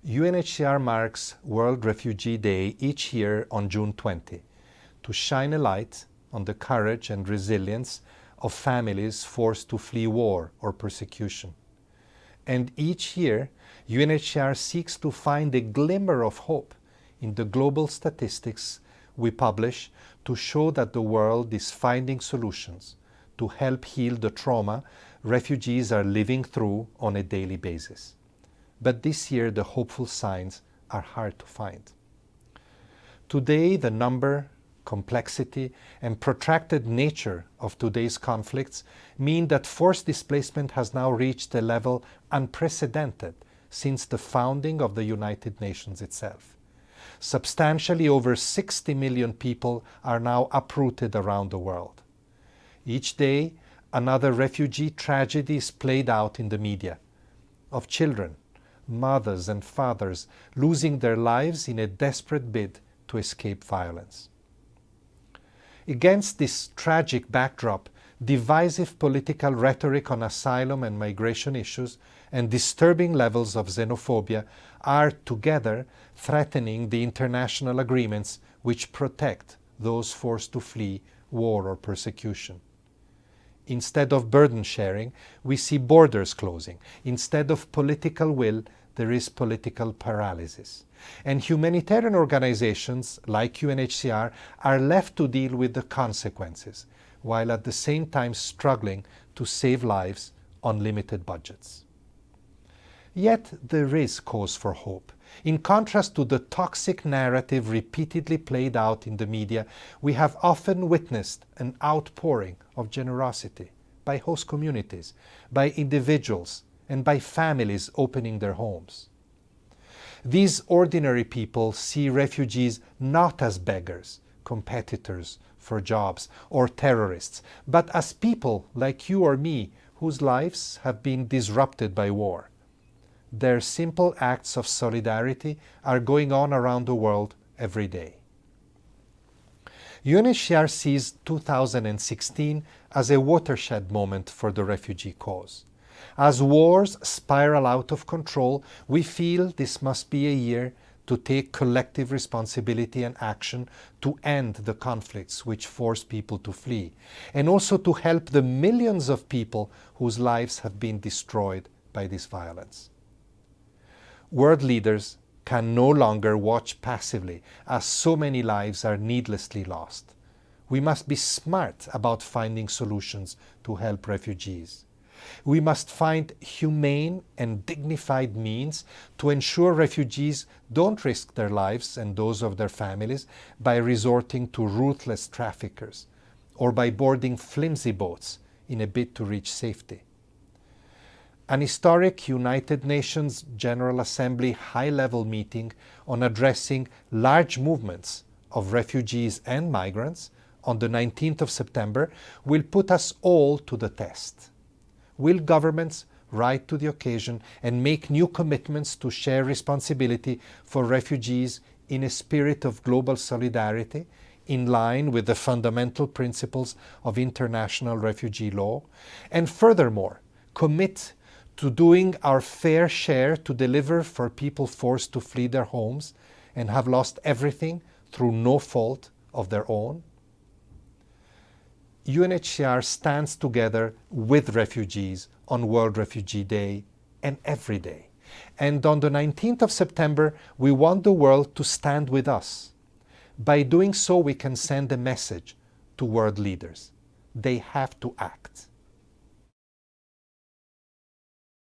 UNHCR marks World Refugee Day each year on June 20 to shine a light on the courage and resilience of families forced to flee war or persecution. And each year, UNHCR seeks to find a glimmer of hope in the global statistics we publish to show that the world is finding solutions to help heal the trauma refugees are living through on a daily basis. But this year, the hopeful signs are hard to find. Today, the number, complexity, and protracted nature of today's conflicts mean that forced displacement has now reached a level unprecedented since the founding of the United Nations itself. Substantially over 60 million people are now uprooted around the world. Each day, another refugee tragedy is played out in the media, of children, mothers and fathers losing their lives in a desperate bid to escape violence. Against this tragic backdrop, divisive political rhetoric on asylum and migration issues and disturbing levels of xenophobia are together threatening the international agreements which protect those forced to flee war or persecution. Instead of burden sharing, we see borders closing. Instead of political will, there is political paralysis. And humanitarian organizations like UNHCR are left to deal with the consequences, while at the same time struggling to save lives on limited budgets. Yet there is cause for hope. In contrast to the toxic narrative repeatedly played out in the media, we have often witnessed an outpouring of generosity by host communities, by individuals, and by families opening their homes. These ordinary people see refugees not as beggars, competitors for jobs, or terrorists, but as people like you or me whose lives have been disrupted by war. Their simple acts of solidarity are going on around the world every day. UNHCR sees 2016 as a watershed moment for the refugee cause. As wars spiral out of control, we feel this must be a year to take collective responsibility and action to end the conflicts which force people to flee, and also to help the millions of people whose lives have been destroyed by this violence. World leaders can no longer watch passively as so many lives are needlessly lost. We must be smart about finding solutions to help refugees. We must find humane and dignified means to ensure refugees don't risk their lives and those of their families by resorting to ruthless traffickers or by boarding flimsy boats in a bid to reach safety. An historic United Nations General Assembly high-level meeting on addressing large movements of refugees and migrants on the 19th of September will put us all to the test. Will governments rise to the occasion and make new commitments to share responsibility for refugees in a spirit of global solidarity, in line with the fundamental principles of international refugee law, and furthermore, commit to doing our fair share to deliver for people forced to flee their homes and have lost everything through no fault of their own? UNHCR stands together with refugees on World Refugee Day and every day. And on the 19th of September, we want the world to stand with us. By doing so, we can send a message to world leaders. They have to act.